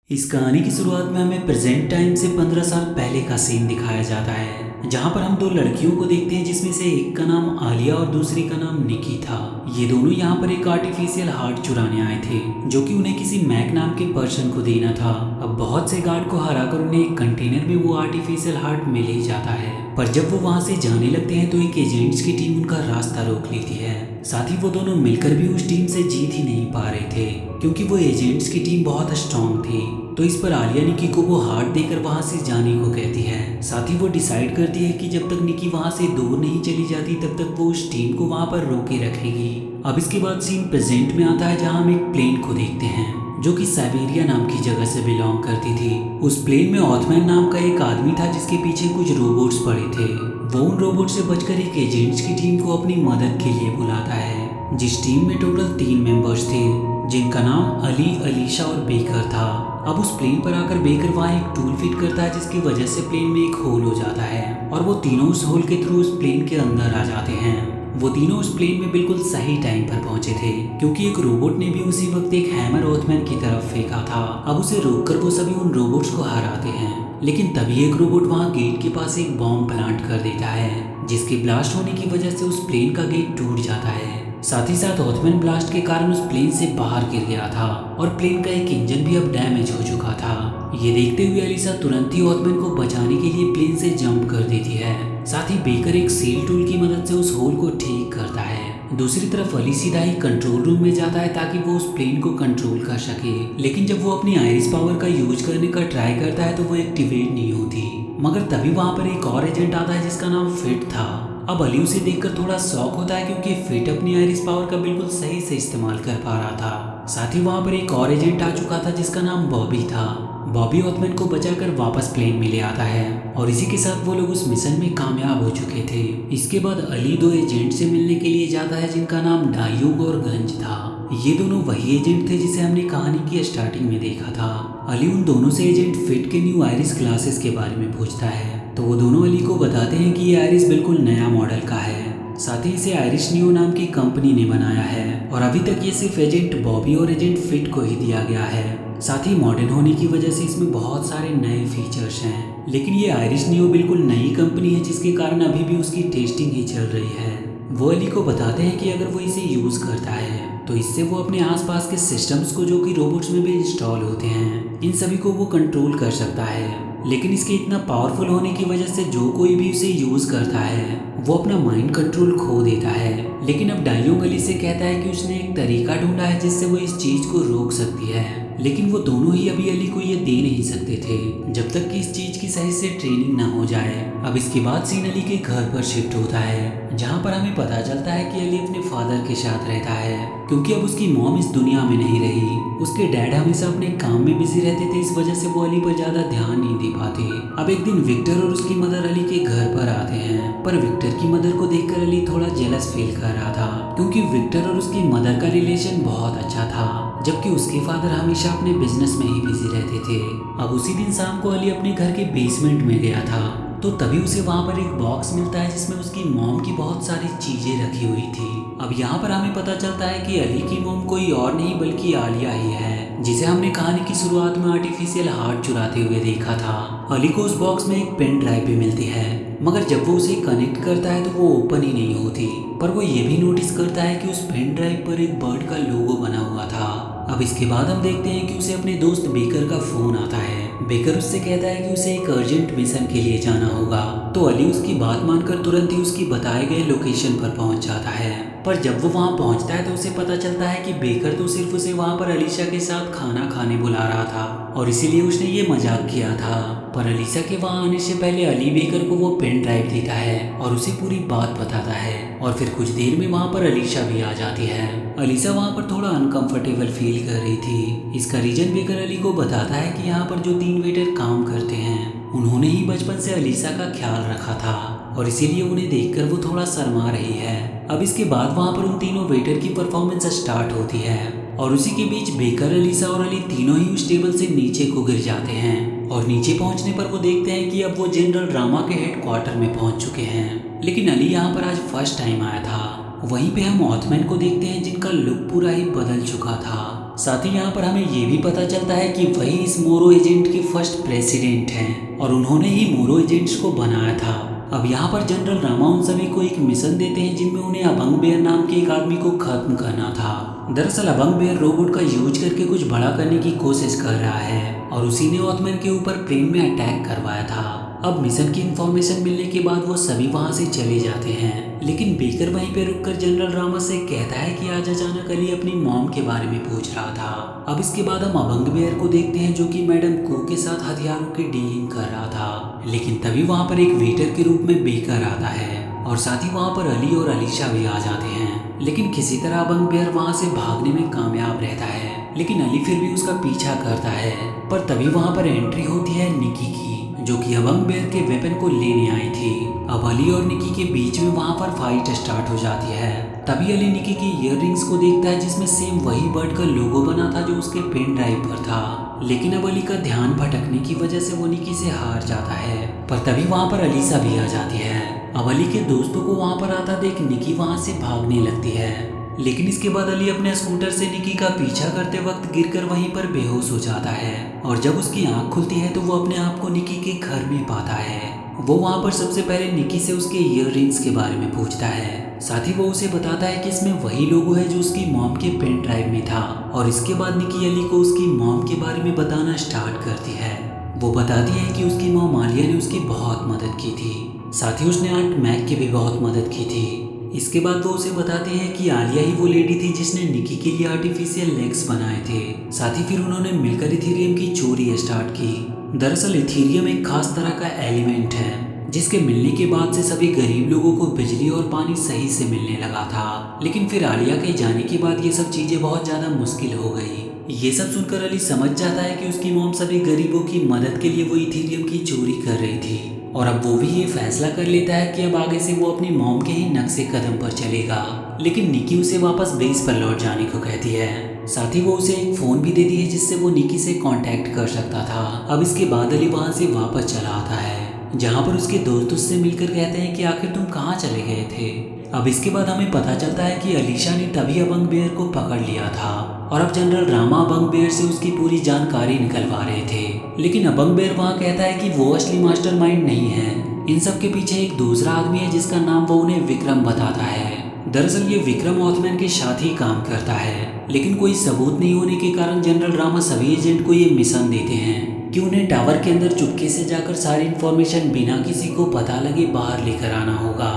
इस कहानी की शुरुआत में हमें प्रेजेंट टाइम से 15 साल पहले का सीन दिखाया जाता है, जहां पर हम दो लड़कियों को देखते हैं जिसमें से एक का नाम आलिया और दूसरी का नाम निकी था। ये दोनों यहाँ पर एक आर्टिफिशियल हार्ट चुराने आए थे, जो कि उन्हें किसी मैक नाम के पर्सन को देना था। अब बहुत से गार्ड को हराकर उन्हें एक कंटेनर में वो आर्टिफिशियल हार्ट मिल ही जाता है, पर जब वो वहाँ से जाने लगते हैं तो एक एजेंट्स की टीम उनका रास्ता रोक लेती है। साथ ही वो दोनों मिलकर भी उस टीम से जीत ही नहीं पा रहे थे, क्योंकि वो एजेंट्स की टीम बहुत स्ट्रांग थी। तो इस पर आलिया निकी को वो हार्ट देकर वहां से जाने को कहती है। साथ ही वो डिसाइड करती है कि जब तक निकी वहां से दूर नहीं चली जाती तब तक वो उस टीम को वहां पर रोके रखेगी। अब इसके बाद सीन प्रेजेंट में आता है, जहां हम एक प्लेन को देखते हैं जो कि साइबेरिया नाम की जगह से बिलोंग करती थी। उस प्लेन में ऑथमैन नाम का एक आदमी था जिसके पीछे कुछ रोबोट्स पड़े थे। वो उन रोबोट से बचकर एक एजेंट्स की टीम को अपनी मदद के लिए बुलाता है, जिस टीम में टोटल 3 मेंबर्स थे, जिनका नाम अली, अलीशा और बेकर था। अब उस प्लेन पर आकर बेकर वहाँ एक टूल फिट करता है, जिसकी वजह से प्लेन में एक होल हो जाता है और वो तीनों उस होल के थ्रू उस प्लेन के अंदर आ जाते हैं। वो तीनों उस प्लेन में बिल्कुल सही टाइम पर पहुंचे थे, क्योंकि एक रोबोट ने भी उसी वक्त एक हैमर ओथमैन की तरफ फेंका था। अब उसे रोककर वो सभी उन रोबोट्स को हराते हैं, लेकिन तभी एक रोबोट वहाँ गेट के पास एक बॉम्ब प्लांट कर देता है, जिसके ब्लास्ट होने की वजह से उस प्लेन का गेट टूट जाता है। साथ ही साथ ऑथमैन ब्लास्ट के कारण उस प्लेन से बाहर गिर गया था और प्लेन का एक इंजन भी अब डैमेज हो चुका था। ये देखते हुए अलीसा तुरंत ही ऑथमैन को बचाने के लिए प्लेन से जंप कर देती है। साथ ही बेकर एक सील टूल की मदद से उस होल को ठीक करता है। दूसरी तरफ अली सीधा ही कंट्रोल रूम में जाता है ताकि वो उस प्लेन को कंट्रोल कर सके, लेकिन जब वो अपनी आयरिस पावर का यूज करने का ट्राई करता है तो वो एक्टिवेट नहीं होती। मगर तभी वहाँ पर एक और एजेंट आता है जिसका नाम फिट था। अब अली उसे देखकर थोड़ा शॉक होता है, क्योंकि फिट अपनी आयरिस पावर का बिल्कुल सही से इस्तेमाल कर पा रहा था। साथ ही वहाँ पर एक और एजेंट आ चुका था जिसका नाम बॉबी था। बॉबी ऑथमैन को बचाकर वापस प्लेन में ले आता है और इसी के साथ वो लोग उस मिशन में कामयाब हो चुके थे। इसके बाद अली 2 एजेंट से मिलने के लिए जाता है जिनका नाम डायूग और गंज था। ये दोनों वही एजेंट थे जिसे हमने कहानी की स्टार्टिंग में देखा था। अली उन दोनों से एजेंट फिट के न्यू आयरिस ग्लासेस के बारे में पूछता है, तो वो दोनों अली को बताते हैं कि ये आयरिस बिल्कुल नया मॉडल का है। साथ ही इसे आयरिस नियो नाम की कंपनी ने बनाया है और अभी तक ये सिर्फ एजेंट बॉबी और एजेंट फिट को ही दिया गया है। साथ ही मॉडर्न होने की वजह से इसमें बहुत सारे नए फीचर्स हैं, लेकिन ये आयरिस नियो बिल्कुल नई कंपनी है, जिसके कारण अभी भी उसकी टेस्टिंग ही चल रही है। वो अली को बताते हैं कि अगर वो इसे यूज करता है तो इससे वो अपने आसपास के सिस्टम्स को, जो कि रोबोट्स में भी इंस्टॉल होते हैं, इन सभी को वो कंट्रोल कर सकता है। लेकिन इसके इतना पावरफुल होने की वजह से जो कोई भी उसे यूज करता है वो अपना माइंड कंट्रोल खो देता है। लेकिन अब डायोंग अली से कहता है कि उसने एक तरीका ढूंढा है जिससे वो इस चीज को रोक सकती है, लेकिन वो दोनों ही अभी अली को ये दे नहीं सकते थे जब तक कि इस चीज की सही से ट्रेनिंग ना हो जाए। अब इसके बाद सीन अली के घर पर शिफ्ट होता है, जहाँ पर हमें पता चलता है कि अली अपने फादर के साथ रहता है, क्योंकि अब उसकी मॉम इस दुनिया में नहीं रही। उसके डैड हमेशा अपने काम में बिजी रहते थे, इस वजह से वो अली पर ज्यादा ध्यान नहीं दे पाते। अब एक दिन विक्टर और उसकी मदर अली के घर पर आते हैं, पर विक्टर की मदर को देखकर अली थोड़ा जेलस फील कर रहा था, क्योंकि विक्टर और उसकी मदर का रिलेशन बहुत अच्छा था, जबकि उसके फादर हमेशा अपने बिजनेस में ही बिजी रहते थे। अब उसी दिन शाम को अली अपने घर के बेसमेंट में गया था, तो तभी उसे वहाँ पर एक बॉक्स मिलता है जिसमें उसकी मॉम की बहुत सारी चीजें रखी हुई थी। अब यहाँ पर हमें पता चलता है कि अली की मॉम कोई और नहीं बल्कि आलिया ही है, जिसे हमने कहानी की शुरुआत में आर्टिफिशियल हार्ट चुराते हुए देखा था। अली को उस बॉक्स में एक पेन ड्राइव भी मिलती है, मगर जब वो उसे कनेक्ट करता है तो वो ओपन ही नहीं होती। पर वो ये भी नोटिस करता है कि उस पेन ड्राइव पर एक बर्ड का लोगो बना हुआ था। अब इसके बाद हम देखते हैं कि उसे अपने दोस्त बेकर का फोन आता है। बेकर उससे कहता है कि उसे एक अर्जेंट मिशन के लिए जाना होगा, तो अली उसकी बात मानकर तुरंत ही उसकी बताए गए लोकेशन पर पहुंच जाता है। पर जब वो वहां पहुंचता है तो उसे पता चलता है कि बेकर तो सिर्फ उसे वहां पर अलीशा के साथ खाना खाने बुला रहा था और इसीलिए उसने ये मजाक किया था। पर अलीशा के वहां आने से पहले अली बेकर को वो पेन ड्राइव देता है और उसे पूरी बात बताता है, और फिर कुछ देर में वहां पर अलीशा भी आ जाती है। अलीशा वहां पर थोड़ा अनकंफर्टेबल फील कर रही थी। इसका रीजन बेकर अली को बताता है कि यहाँ पर जो 3 वेटर काम करते हैं उन्होंने ही बचपन से अलीशा का ख्याल रखा था और इसीलिए उन्हें देखकर वो थोड़ा शर्मा रही है। अब इसके बाद वहाँ पर उन तीनों वेटर की परफॉर्मेंस स्टार्ट होती है और उसी के बीच बेकर, अलीशा और अली तीनों ही उस टेबल से नीचे को गिर जाते हैं और नीचे पहुंचने पर वो देखते हैं कि अब वो जनरल ड्रामा के हेडक्वार्टर में पहुंच चुके हैं। लेकिन अली यहाँ पर आज फर्स्ट टाइम आया था। वहीं पे हम ऑथमैन को देखते हैं जिनका लुक पूरा ही बदल चुका था। साथ ही यहाँ पर हमें ये भी पता चलता है कि वही इस मोरो एजेंट के फर्स्ट प्रेसिडेंट हैं और उन्होंने ही मोरो एजेंट्स को बनाया था। अब यहाँ पर जनरल रामा उन सभी को एक मिशन देते हैं जिनमें उन्हें अबंग बेयर नाम के एक आदमी को खत्म करना था। दरअसल अबंग बेयर रोबोट का यूज करके कुछ बड़ा करने की कोशिश कर रहा है और उसी ने ऑथमैन के ऊपर प्लेन में अटैक करवाया था। अब मिशन की इंफॉर्मेशन मिलने के बाद वो सभी वहां से चले जाते हैं, लेकिन बेकर वहीं पे रुककर जनरल रामा से कहता है कि आज अचानक अली अपनी मॉम के बारे में पूछ रहा था। अब इसके बाद हम अबंग बेयर को देखते हैं जो कि मैडम कू के साथ हथियारों की डीलिंग कर रहा था, लेकिन तभी वहां पर एक वेटर के रूप में बेकर आता है और साथ ही वहां पर अली और अलीशा भी आ जाते हैं। लेकिन किसी तरह अबंग बेयर वहां से भागने में कामयाब रहता है, लेकिन अली फिर भी उसका पीछा करता है। पर तभी वहां पर एंट्री होती है निकी की, जो कि अबंग बेयर के वेपन को लेने आई थी। अब अली और निकी के बीच में वहां पर फाइट स्टार्ट हो जाती है। तभी अली निकी की इयररिंग्स को देखता है जिसमें सेम वही बर्ड का लोगो बना था जो उसके पेन ड्राइव पर था, लेकिन अब अली का ध्यान भटकने की वजह से वो निकी से हार जाता है। पर तभी वहां पर अलीसा भी आ जाती है। अब अली के दोस्तों को वहां पर आता देख निकी वहां से भागने लगती है, लेकिन इसके बाद अली अपने स्कूटर से निकी का पीछा करते वक्त गिरकर वहीं पर बेहोश हो जाता है और जब उसकी आंख खुलती है तो वो अपने आप को निकी के घर में पाता है। वो वहां पर सबसे पहले निकी से उसके इयररिंग्स के बारे में पूछता है, साथ ही वो उसे बताता है कि इसमें वही लोगो है जो उसकी मॉम के पेन ड्राइव में था। और इसके बाद निकी अली को उसकी मॉम के बारे में बताना स्टार्ट करती है। वो बताती है कि उसकी मॉम आलिया ने उसकी बहुत मदद की थी, साथ ही उसने आंट मैक की भी बहुत मदद की थी। इसके बाद वो उसे बताती है कि आलिया ही वो लेडी थी जिसने निकी के लिए आर्टिफिशियल लेग्स बनाए थे। साथ ही फिर उन्होंने मिलकर इथीरियम की चोरी स्टार्ट की। दरअसल इथीरियम एक खास तरह का एलिमेंट है जिसके मिलने के बाद से सभी गरीब लोगों को बिजली और पानी सही से मिलने लगा था, लेकिन फिर आलिया के जाने के बाद ये सब चीजें बहुत ज्यादा मुश्किल हो गई। ये सब सुनकर अली समझ जाता है कि उसकी मॉम सभी गरीबों की मदद के लिए वो इथीरियम की चोरी कर रही थी और अब वो भी ये फैसला कर लेता है कि अब आगे से वो अपनी मॉम के ही नक्शे कदम पर चलेगा। लेकिन निकी उसे वापस बेस पर लौट जाने को कहती है। साथ ही वो उसे एक फोन भी देती है जिससे वो निकी से कांटेक्ट कर सकता था। अब इसके बाद अली वहां से वापस चला आता है जहां पर उसके दोस्त उससे मिलकर कहते हैं कि आखिर तुम कहाँ चले गए थे। अब इसके बाद हमें पता चलता है कि अलीशा ने तभी अबंग बेयर को पकड़ लिया था और अब जनरल रामा अबंग बेयर से उसकी पूरी जानकारी निकलवा रहे थे। लेकिन अबंग बेयर वहाँ कहता है कि वो असली मास्टरमाइंड नहीं है, इन सब के पीछे एक दूसरा आदमी है जिसका नाम वो उन्हें विक्रम बताता है। दरअसल ये विक्रम ऑथमैन के साथ ही काम करता है, लेकिन कोई सबूत नहीं होने के कारण जनरल रामा सभी एजेंट को ये मिशन देते हैं कि उन्हें टावर के अंदर चुपके से जाकर सारी इन्फॉर्मेशन बिना किसी को पता लगे बाहर लेकर आना होगा।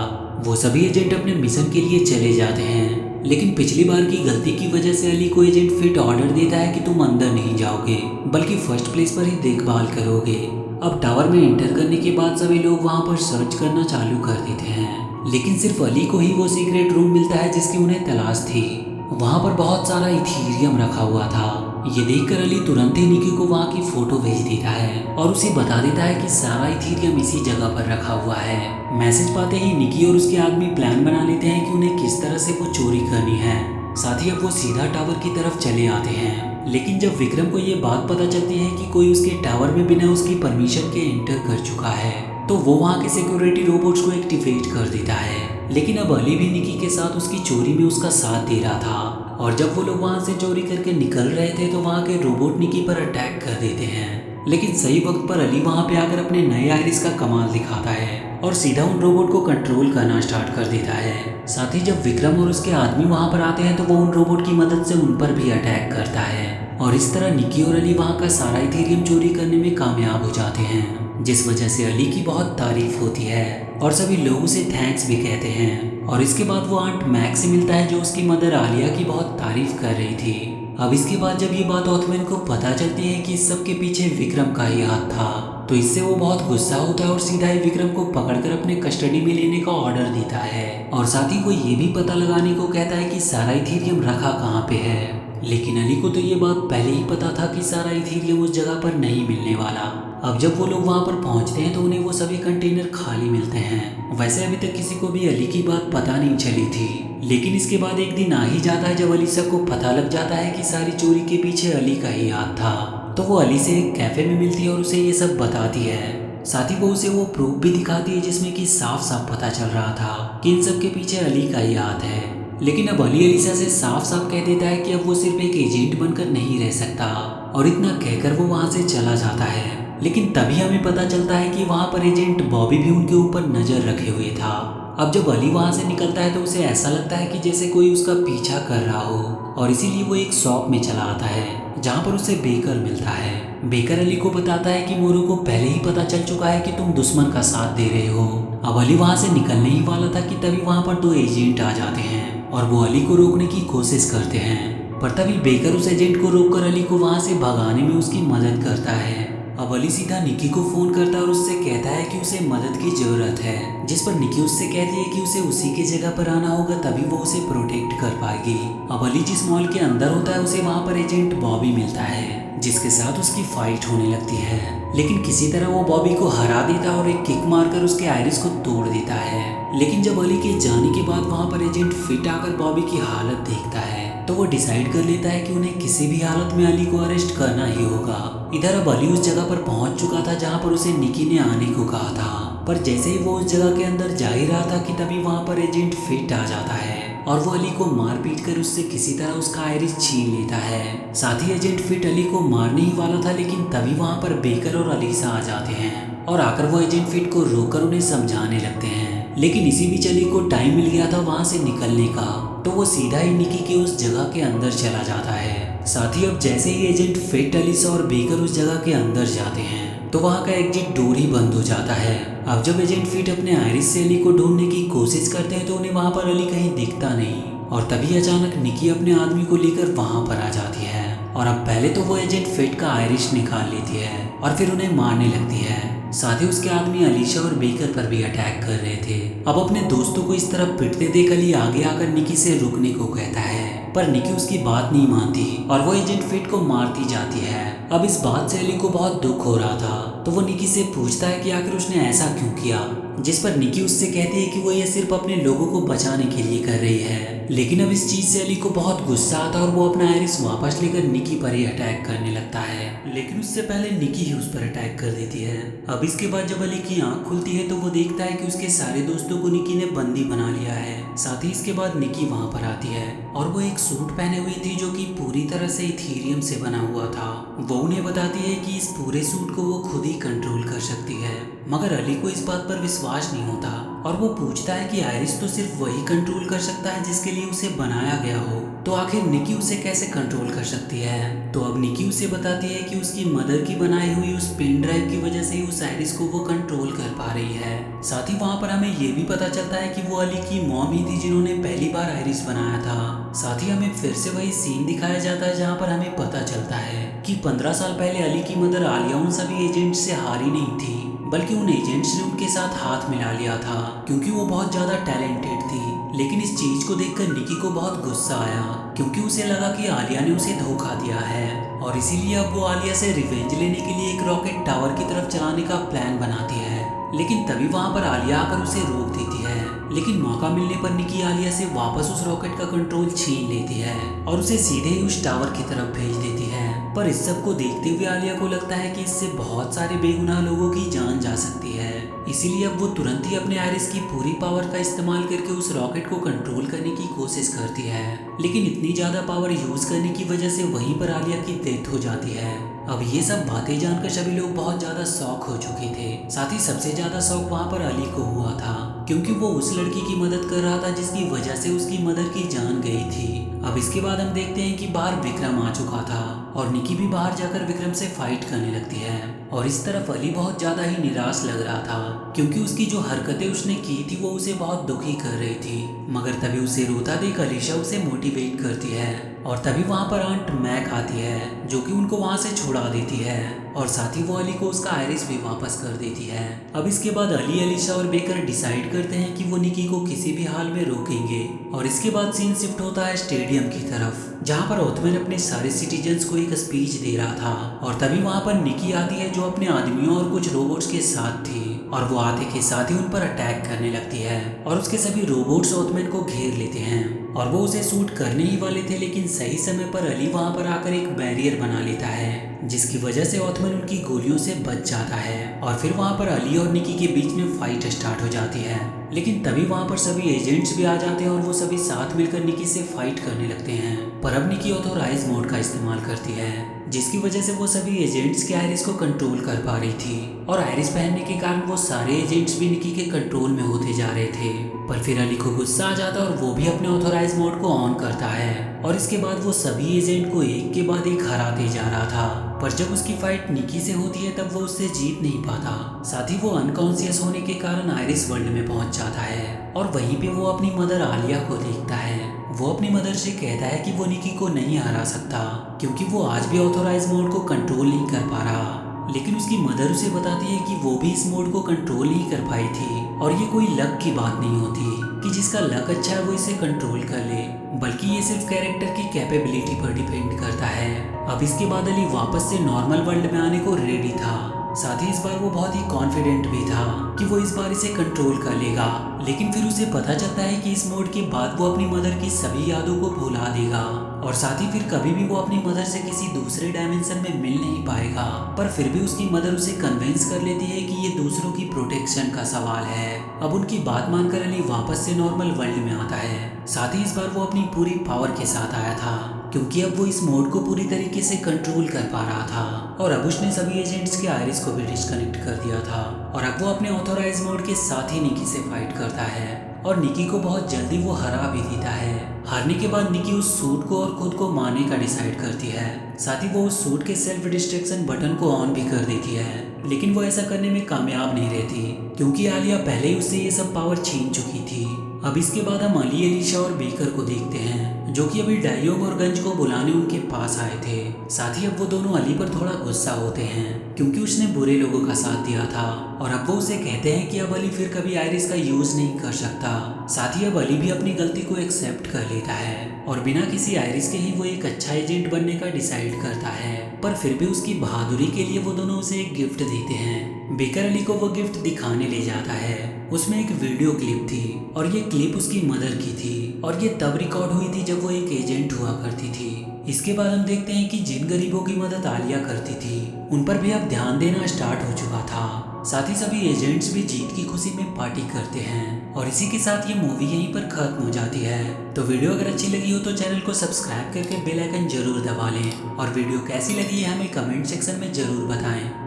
वो सभी एजेंट अपने मिशन के लिए चले जाते हैं, लेकिन पिछली बार की गलती की वजह से अली को एजेंट फिट ऑर्डर देता है कि तुम अंदर नहीं जाओगे बल्कि फर्स्ट प्लेस पर ही देखभाल करोगे। अब टावर में एंटर करने के बाद सभी लोग वहां पर सर्च करना चालू कर देते हैं, लेकिन सिर्फ अली को ही वो सीक्रेट रूम मिलता है जिसकी उन्हें तलाश थी। वहां पर बहुत सारा इथीरियम रखा हुआ था। ये देखकर अली तुरंत ही निकी को वहाँ की फोटो भेज देता है और उसे बता देता है कि सारा इथीरियम इसी जगह पर रखा हुआ है। मैसेज पाते ही निकी और उसके आदमी प्लान बना लेते हैं कि उन्हें किस तरह से वो चोरी करनी है। साथ ही अब वो सीधा टावर की तरफ चले आते हैं, लेकिन जब विक्रम को ये बात पता चलती है कि कोई उसके टावर में बिना उसकी परमिशन के एंटर कर चुका है तो वो वहाँ के सिक्योरिटी रोबोट्स को एक्टिवेट कर देता है। लेकिन अब अली भी निकी के साथ उसकी चोरी में उसका साथ दे रहा था और जब वो लोग वहाँ से चोरी करके निकल रहे थे तो वहाँ के रोबोट निकी पर अटैक कर देते हैं। लेकिन सही वक्त पर अली वहाँ पे आकर अपने नए आइरिस का कमाल दिखाता है और सीधा उन रोबोट को कंट्रोल करना स्टार्ट कर देता है। साथ ही जब विक्रम और उसके आदमी वहाँ पर आते हैं तो वो उन रोबोट की मदद से उन पर भी अटैक करता है और इस तरह निकी और अली वहाँ का सारा इथेरियम चोरी करने में कामयाब हो जाते हैं, जिस वजह से अली की बहुत तारीफ होती है और सभी लोग उसे थैंक्स भी कहते हैं। और इसके बाद वो आंट मैक से मिलता है जो उसकी मदर आलिया की बहुत तारीफ कर रही थी। अब इसके बाद जब ये बात ऑथमैन को पता चलती है कि इस सब के पीछे विक्रम का ही हाथ था तो इससे वो बहुत गुस्सा होता है और सीधा ही विक्रम को पकड़कर अपने कस्टडी में लेने का ऑर्डर देता है और साथ ही वो ये भी पता लगाने को कहता है कि सारा इथेरियम रखा कहाँ पे है। लेकिन अली को तो ये बात पहले ही पता था कि सारा इथेरियम उस जगह पर नहीं मिलने वाला। अब जब वो लोग वहाँ पर पहुँचते हैं तो उन्हें वो सभी कंटेनर खाली मिलते हैं। वैसे अभी तक किसी को भी अली की बात पता नहीं चली थी, लेकिन इसके बाद एक दिन आ ही जाता है जब अलीसा को पता लग जाता है कि सारी चोरी के पीछे अली का ही हाथ था। तो वो अली से एक कैफे में मिलती है और उसे ये सब बताती है। साथ ही वो उसे वो प्रूफ भी दिखाती है जिसमें कि साफ साफ पता चल रहा था कि इन सब के पीछे अली का ही हाथ है। लेकिन अब अली अलीशा से साफ साफ कह देता है कि अब वो सिर्फ एक एजेंट बनकर नहीं रह सकता, और इतना कहकर वो वहाँ से चला जाता है। लेकिन तभी हमें पता चलता है कि वहाँ पर एजेंट बॉबी भी उनके ऊपर नजर रखे हुए था। अब जब अली वहाँ से निकलता है तो उसे ऐसा लगता है कि जैसे कोई उसका पीछा कर रहा हो, और इसीलिए वो एक शॉप में चला आता है जहाँ पर उसे बेकर मिलता है। बेकर अली को बताता है कि मोरू को पहले ही पता चल चुका है कि तुम दुश्मन का साथ दे रहे हो। अब अली वहाँ से निकलने ही वाला था कि तभी वहाँ पर दो एजेंट आ जाते हैं और वो अली को रोकने की कोशिश करते हैं, पर तभी बेकर उस एजेंट को रोककर अली को वहाँ से भगाने में उसकी मदद करता है। अब अली सीधा निकी को फोन करता है और उससे कहता है कि उसे मदद की जरूरत है, जिस पर निकी उससे कहती है कि उसे उसी की जगह पर आना होगा, तभी वो उसे प्रोटेक्ट कर पाएगी। अब अली जिस मॉल के अंदर होता है उसे वहाँ पर एजेंट बॉबी मिलता है, जिसके साथ उसकी फाइट होने लगती है। लेकिन किसी तरह वो बॉबी को हरा देता है और एक किक मारकर उसके आयरिस को तोड़ देता है। लेकिन जब अली के जाने के बाद वहाँ पर एजेंट फिट आकर बॉबी की हालत देखता है तो वो डिसाइड कर लेता है कि उन्हें किसी भी हालत में अली को अरेस्ट करना ही होगा। इधर अब अली उस जगह पर पहुंच चुका था जहां पर उसे निकी ने आने को कहा था, पर जैसे ही वो उस जगह के अंदर जा ही रहा था कि तभी वहां पर एजेंट फिट आ जाता है और वो अली को मार पीट कर उससे किसी तरह उसका आयरिस छीन लेता है। साथ ही एजेंट फिट अली को मारने ही वाला था, लेकिन तभी वहां पर बेकर और अलीशा आ जाते हैं और आकर वो एजेंट फिट को रोककर उन्हें समझाने लगते हैं। लेकिन इसी बीच अली को टाइम मिल गया था वहां से निकलने का, तो वो सीधा ही निकी के उस जगह के अंदर चला जाता है। साथ ही अब जैसे ही एजेंट फिट, अलीशा और बेकर उस जगह के अंदर जाते हैं तो वहाँ का एग्जिट डोर ही बंद हो जाता है। अब जब एजेंट फिट अपने आयरिस से अली को ढूंढने की कोशिश करते हैं तो उन्हें वहाँ पर अली कहीं दिखता नहीं, और तभी अचानक निकी अपने आदमी को लेकर वहाँ पर आ जाती है। और अब पहले तो वो एजेंट फिट का आयरिस निकाल लेती है और फिर उन्हें मारने लगती है। साथ ही उसके आदमी अलीशा और बेकर पर भी अटैक कर रहे थे। अब अपने दोस्तों को इस तरह पिटते देख अली आगे आकर निकी से रुकने को कहता है, पर निकी उसकी बात नहीं मानती और वो एजेंट फिट को मारती जाती है। अब इस बात से अली को बहुत दुख हो रहा था, तो वो निकी से पूछता है कि आखिर उसने ऐसा क्यों किया, जिस पर निकी उससे कहती है कि वो ये सिर्फ अपने लोगों को बचाने के लिए कर रही है। लेकिन अब इस चीज से अली को बहुत गुस्सा आता है और वो अपना आयरिस वापस लेकर निकी पर ही अटैक करने लगता है, लेकिन उससे पहले निकी ही उस पर अटैक कर देती है। अब इसके बाद जब अली की आंख खुलती है तो वो देखता है कि उसके सारे दोस्तों को निकी ने बंदी बना लिया है। साथ ही इसके बाद निकी वहाँ पर आती है और वो एक सूट पहने हुई थी जो कि पूरी तरह से इथीरियम से बना हुआ था। वो उन्हें बताती है कि इस पूरे सूट को वो खुद ही कंट्रोल कर सकती है, मगर अली को इस बात पर विश्वास नहीं होता और वो पूछता है कि आयरिस तो सिर्फ वही कंट्रोल कर सकता है जिसके लिए उसे बनाया गया हो, तो आखिर निकी उसे कैसे कंट्रोल कर सकती है। तो अब निकी उसे बताती है कि उसकी मदर की बनाई हुई उस पेन ड्राइव की वजह से ही उस आयरिस को वो कंट्रोल कर पा रही है। साथ ही वहाँ पर हमें ये भी पता चलता है कि वो अली की मॉम ही थी जिन्होंने पहली बार आयरिस बनाया था। साथ ही हमें फिर से वही सीन दिखाया जाता है जहाँ पर हमें पता चलता है कि 15 साल पहले अली की मदर आलिया उन सभी एजेंट से हारी नहीं थी, बल्कि उन एजेंट्स ने उनके साथ हाथ मिला लिया था क्योंकि वो बहुत ज्यादा टैलेंटेड थी। लेकिन इस चीज को देखकर निकी को बहुत गुस्सा आया क्योंकि उसे लगा कि आलिया ने उसे धोखा दिया है, और इसीलिए अब वो आलिया से रिवेंज लेने के लिए एक रॉकेट टावर की तरफ चलाने का प्लान बनाती है। लेकिन तभी वहां पर आलिया आकर उसे रोक देती है, लेकिन मौका मिलने पर निकी आलिया से वापस उस रॉकेट का कंट्रोल छीन लेती है और उसे सीधे ही उस टावर की तरफ भेज देती है। पर इस सब को देखते हुए आलिया को लगता है कि इससे बहुत सारे बेगुनाह लोगों की जान जा सकती है, इसीलिए अब वो तुरंत ही अपने आयरिस की पूरी पावर का इस्तेमाल करके उस रॉकेट को कंट्रोल करने की कोशिश करती है। लेकिन इतनी ज्यादा पावर यूज करने की वजह से वहीं पर आलिया की डेथ हो जाती है। अब ये सब बातें जानकर सभी लोग बहुत ज्यादा शॉक हो चुके थे। साथ ही सबसे ज्यादा शॉक वहाँ पर अली को हुआ था क्योंकि वो उस लड़की की मदद कर रहा था जिसकी वजह से उसकी मदर की जान गई थी। अब इसके बाद हम देखते हैं कि बाहर विक्रम आ चुका था और निकी भी बाहर जाकर विक्रम से फाइट करने लगती है, और इस तरफ अली बहुत ज्यादा ही निराश लग रहा था क्योंकि उसकी जो हरकतें उसने की थी वो उसे बहुत दुखी कर रही थी। मगर तभी उसे रोता देख अलीशा उसे मोटिवेट करती है और तभी वहाँ पर आंट मैक आती है जो कि उनको वहाँ से छुड़ा देती है, और साथ ही वो अली को उसका आयरिस भी वापस कर देती है। अब इसके बाद अली, अलीशा और बेकर डिसाइड करते हैं कि वो निकी को किसी भी हाल में रोकेंगे, और इसके बाद सीन शिफ्ट होता है स्टेडियम की तरफ जहाँ पर ओथमैन अपने सारे सिटीजन्स को एक स्पीच दे रहा था, और तभी वहाँ पर निकी आती है जो अपने आदमियों और कुछ रोबोट्स के साथ थी। और वो आते के साथ ही उन पर अटैक करने लगती है और उसके सभी रोबोट्स ओथमैन को घेर लेते हैं और वो उसे शूट करने ही वाले थे, लेकिन सही समय पर अली वहां पर आकर एक बैरियर बना लेता है जिसकी वजह से ओथमैन उनकी गोलियों से बच जाता है और फिर वहां पर अली और निकी के बीच में फाइट स्टार्ट हो जाती है। लेकिन तभी वहां पर सभी एजेंट्स भी आ जाते हैं और वो सभी साथ मिलकर निकी से फाइट करने लगते हैं, पर अब निकी ऑथोराइज मोड का इस्तेमाल करती है जिसकी वजह से वो सभी एजेंट्स के आयरिस को कंट्रोल कर पा रही थी और आयरिस पहनने के कारण वो सारे एजेंट्स भी निकी के कंट्रोल में होते जा रहे थे। पर फिर अली को गुस्सा आ जाता है और वो भी अपने ऑथोराइज मोड को ऑन करता है और इसके बाद वो सभी एजेंट को एक के बाद एक हराते जा रहा था। पर जब उसकी फाइट निकी से होती है तब वो उससे जीत नहीं पाता। साथ ही वो अनकॉन्शियस होने के कारण आयरिस वर्ल्ड में पहुंच जाता है और वहीं पे वो अपनी मदर आलिया को देखता है। वो अपनी मदर से कहता है कि वो निकी को नहीं हरा सकता क्योंकि वो आज भी ऑथोराइज मोड को कंट्रोल नहीं कर पा रहा। लेकिन उसकी मदर उसे बताती है कि वो भी इस मोड को कंट्रोल नहीं कर पाई थी और ये कोई लक की बात नहीं होती कि जिसका लक अच्छा है वो इसे कंट्रोल कर ले, बल्कि ये सिर्फ कैरेक्टर की कैपेबिलिटी पर डिपेंड करता है। अब इसके बाद अली वापस से नॉर्मल वर्ल्ड में आने को रेडी था। साथ ही इस बार वो बहुत ही कॉन्फिडेंट भी था कि वो इस बार इसे कंट्रोल कर लेगा। लेकिन फिर उसे पता चलता है कि इस मोड के बाद वो अपनी मदर की सभी यादों को भुला देगा और साथ ही फिर कभी भी वो अपनी मदर से किसी दूसरे डायमेंशन में मिल नहीं पाएगा। पर फिर भी उसकी मदर उसे कन्विंस कर लेती है कि ये दूसरों की प्रोटेक्शन का सवाल है। अब उनकी बात मानकर अली वापस से नॉर्मल वर्ल्ड में आता है। साथ ही इस बार वो अपनी पूरी पावर के साथ आया था क्योंकि अब वो इस मोड को पूरी तरीके से कंट्रोल कर पा रहा था और अब उसने सभी एजेंट्स के आयरिस को भी डिस्कनेक्ट कर दिया था और अब वो अपने ऑथोराइज मोड के साथ ही निकी से फाइट करता है और निकी को बहुत जल्दी वो हरा भी देता है। हारने के बाद निकी उस सूट को और खुद को मारने का डिसाइड करती है। साथ ही वो उस सूट के सेल्फ डिस्ट्रक्शन बटन को ऑन भी कर देती है, लेकिन वो ऐसा करने में कामयाब नहीं रहती क्योंकि आलिया पहले ही उससे ये सब पावर छीन चुकी थी। अब इसके बाद हम अली, एलिशा और बेकर को देखते हैं जो कि अभी डायोग और गंज को बुलाने उनके पास आए थे। साथ ही अब वो दोनों अली पर थोड़ा गुस्सा होते हैं क्योंकि उसने बुरे लोगों का साथ दिया था और अब वो उसे कहते हैं कि अब अली फिर कभी आयरिस का यूज नहीं कर सकता। साथ ही अब अली भी अपनी गलती को एक्सेप्ट कर लेता है और बिना किसी आयरिस के ही वो एक अच्छा एजेंट बनने का डिसाइड करता है। पर फिर भी उसकी बहादुरी के लिए वो दोनों उसे एक गिफ्ट देते हैं। बेकर अली को वो गिफ्ट दिखाने ले जाता है। उसमें एक वीडियो क्लिप थी और ये क्लिप उसकी मदर की थी और ये तब रिकॉर्ड हुई थी जब वो एक एजेंट हुआ करती थी। इसके बाद हम देखते हैं कि जिन गरीबों की मदद आलिया करती थी उन पर भी अब ध्यान देना स्टार्ट हो चुका था। साथ ही सभी एजेंट्स भी जीत की खुशी में पार्टी करते हैं और इसी के साथ ये मूवी यहीं पर खत्म हो जाती है। तो वीडियो अगर अच्छी लगी हो तो चैनल को सब्सक्राइब करके बेल आइकन जरूर दबा लें और वीडियो कैसी लगी है हमें कमेंट सेक्शन में जरूर बताएं।